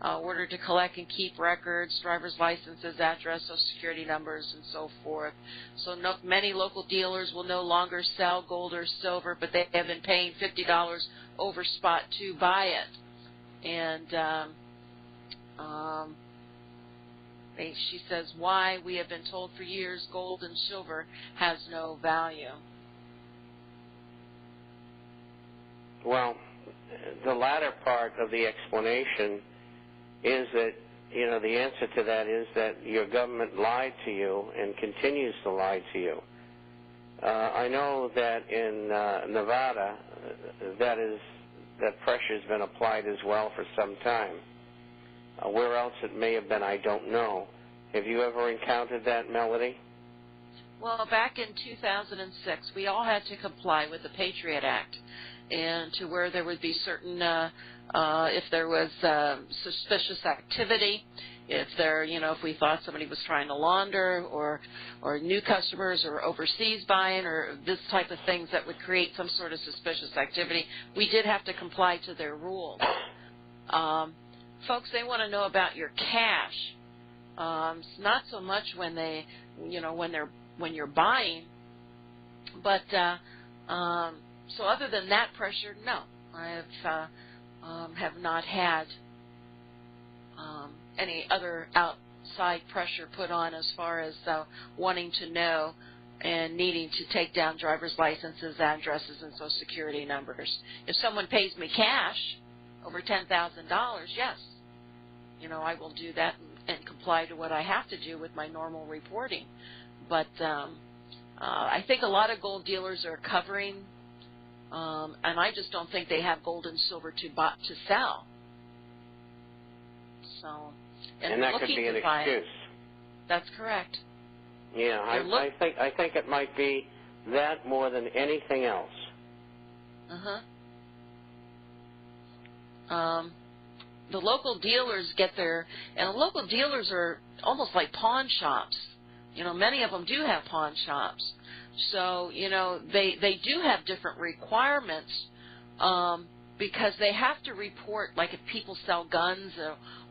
ordered to collect and keep records, driver's licenses, address, social security numbers, and so forth. So many local dealers will no longer sell gold or silver, but they have been paying $50 over spot to buy it. And she says, why? We have been told for years gold and silver has no value. Well, the latter part of the explanation is that, you know, the answer to that is that your government lied to you and continues to lie to you. I know that in Nevada, that pressure has been applied as well for some time. Where else it may have been, I don't know. Have you ever encountered that, Melody? Well, back in 2006, we all had to comply with the Patriot Act, and to where there would be certain, if there was suspicious activity, if we thought somebody was trying to launder, or new customers, or overseas buying, or this type of things that would create some sort of suspicious activity, we did have to comply to their rules. Folks, they want to know about your cash. Not so much when when you're buying, but so other than that pressure, no, I have not had any other outside pressure put on as far as wanting to know and needing to take down driver's licenses, addresses, and social security numbers. If someone pays me cash over $10,000, yes, I will do that and comply to what I have to do with my normal reporting. But I think a lot of gold dealers are covering, and I just don't think they have gold and silver to sell. So, and that could be an excuse. That's correct. Yeah, I think it might be that more than anything else. The local dealers and local dealers are almost like pawn shops. Many of them do have pawn shops. So, they do have different requirements because they have to report, like if people sell guns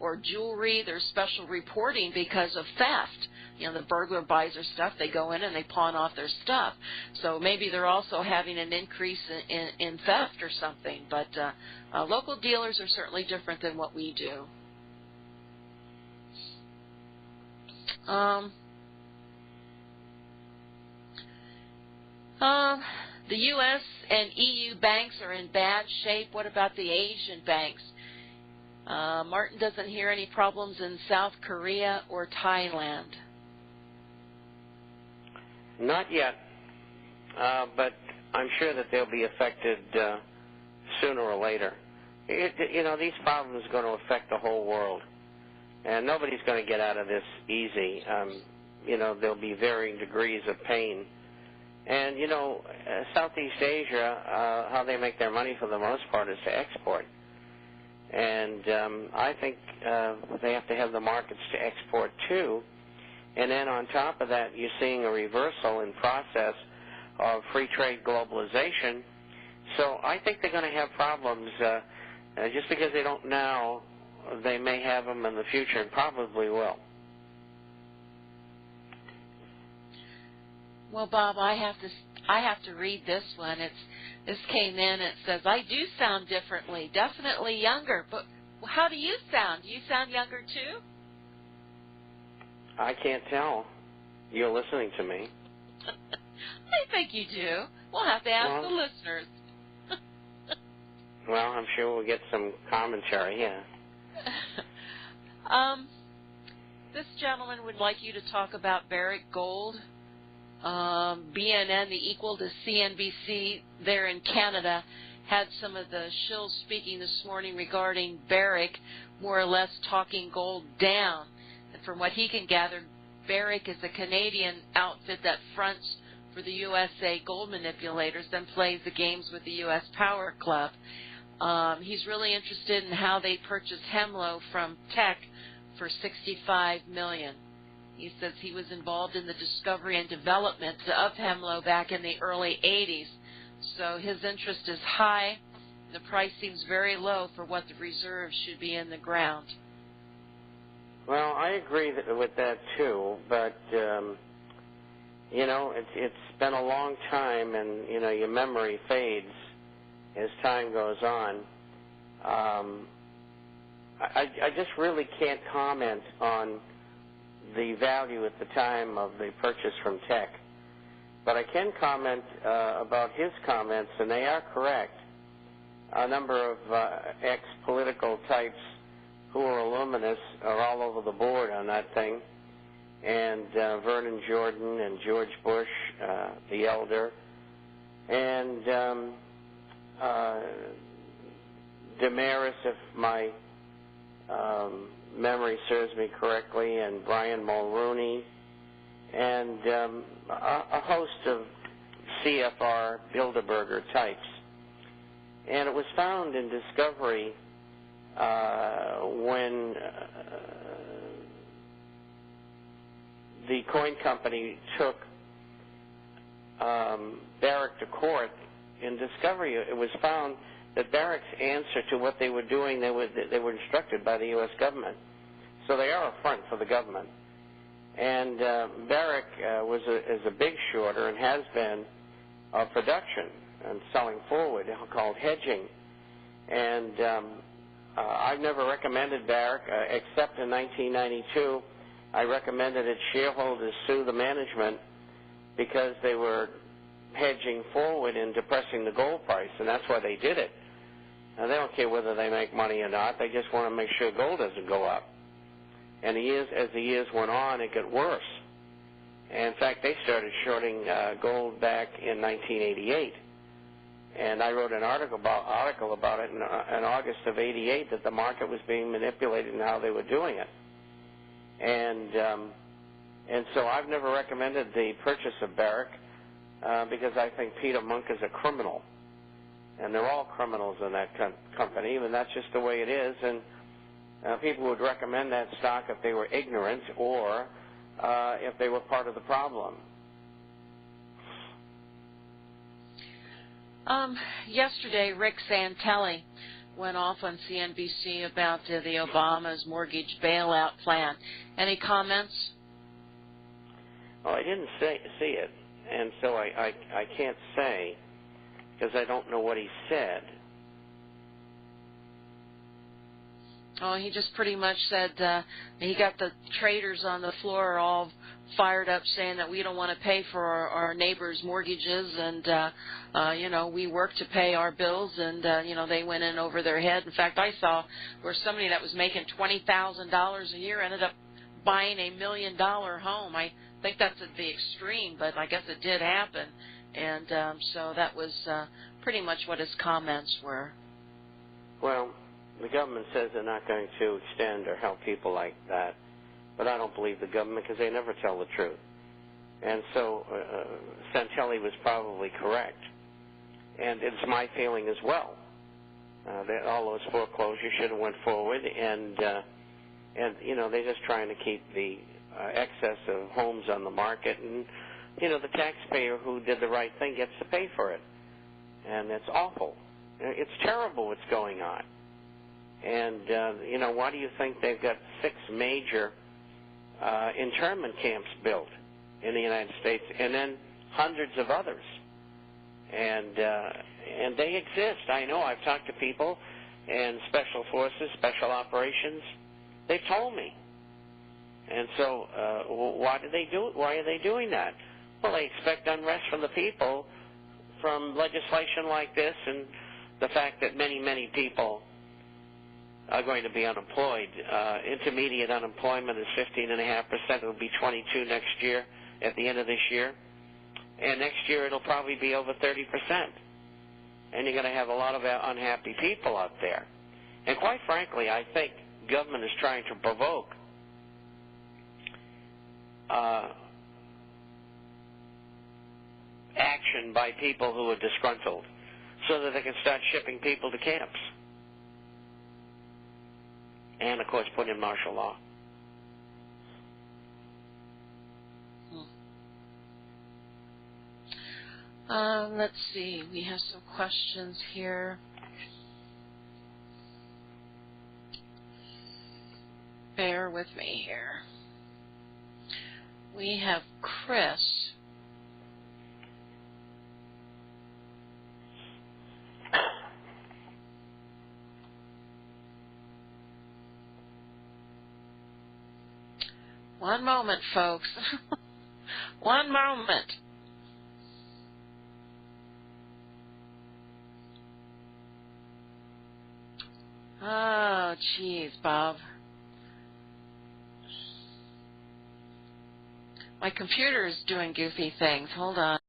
or jewelry, there's special reporting because of theft. The burglar buys their stuff, they go in and they pawn off their stuff. So maybe they're also having an increase in theft or something. But local dealers are certainly different than what we do. The U.S. and EU banks are in bad shape. What about the Asian banks? Martin doesn't hear any problems in South Korea or Thailand. Not yet, but I'm sure that they'll be affected sooner or later. These problems are going to affect the whole world, and nobody's going to get out of this easy. There'll be varying degrees of pain. And, Southeast Asia, how they make their money for the most part is to export. And I think they have to have the markets to export too. And then on top of that, you're seeing a reversal in process of free trade globalization. So I think they're going to have problems. Just because they don't now, they may have them in the future and probably will. Well, Bob, I have to read this one. This came in. It says, I do sound differently, definitely younger. But how do you sound? Do you sound younger too? I can't tell. You're listening to me. I think you do. We'll have to ask the listeners. Well, I'm sure we'll get some commentary, yeah. This gentleman would like you to talk about Barrick Gold. BNN, the equal to CNBC there in Canada, had some of the shills speaking this morning regarding Barrick, more or less talking gold down. And from what he can gather, Barrick is a Canadian outfit that fronts for the USA gold manipulators, then plays the games with the U.S. Power Club. He's really interested in how they purchased Hemlo from Teck for $65 million. He says he was involved in the discovery and development of Hemlo back in the early 80s. So his interest is high. The price seems very low for what the reserves should be in the ground. Well, I agree with that too, but it's been a long time, and your memory fades as time goes on. I just really can't comment on the value at the time of the purchase from Tech, but I can comment about his comments, and they are correct. A number of ex-political types who are alumnus are all over the board on that thing, and Vernon Jordan and George Bush, the elder, and Damaris, if my memory serves me correctly, and Brian Mulrooney, and a host of CFR Bilderberger types. And it was found in discovery when the coin company took Barrick to court. In discovery, it was found that Barrick's answer to what they were doing, they were instructed by the U.S. government. So they are a front for the government. And Barrick is a big shorter and has been of production and selling forward, called hedging. And I've never recommended Barrick, except in 1992. I recommended its shareholders sue the management because they were hedging forward and depressing the gold price, and that's why they did it. Now, they don't care whether they make money or not. They just want to make sure gold doesn't go up. And as the years went on, it got worse. And in fact, they started shorting gold back in 1988. And I wrote an article about it in August of '88, that the market was being manipulated and how they were doing it. And so I've never recommended the purchase of Barrick because I think Peter Munk is a criminal. And they're all criminals in that company, and that's just the way it is. And people would recommend that stock if they were ignorant or if they were part of the problem. Yesterday, Rick Santelli went off on CNBC about the Obama's mortgage bailout plan. Any comments? Well, I didn't see it, and so I can't say because I don't know what he said. Oh, he just pretty much said he got the traders on the floor all fired up, saying that we don't want to pay for our neighbors' mortgages, and we work to pay our bills, and they went in over their head. In fact, I saw where somebody that was making $20,000 a year ended up buying $1 million home. I think that's at the extreme, but I guess it did happen, and so that was pretty much what his comments were. Well, the government says they're not going to extend or help people like that, but I don't believe the government because they never tell the truth. And so Santelli was probably correct, and it's my feeling as well that all those foreclosures should have went forward, and they're just trying to keep the excess of homes on the market, and the taxpayer who did the right thing gets to pay for it, and it's awful. It's terrible what's going on. And, why do you think they've got 6 major internment camps built in the United States and then hundreds of others? And they exist. I know. I've talked to people in special forces, special operations. They've told me. And so why do they do it? Why are they doing that? Well, they expect unrest from the people from legislation like this and the fact that many, many people are going to be unemployed. Intermediate unemployment is 15.5%. It will be 22 next year at the end of this year. And next year it will probably be over 30%. And you're going to have a lot of unhappy people out there. And quite frankly, I think government is trying to provoke action by people who are disgruntled so that they can start shipping people to camps. And, of course, put in martial law. Let's see. We have some questions here. bear with me here. We have Chris. One moment, folks. One moment. Oh, geez, Bob. My computer is doing goofy things. Hold on.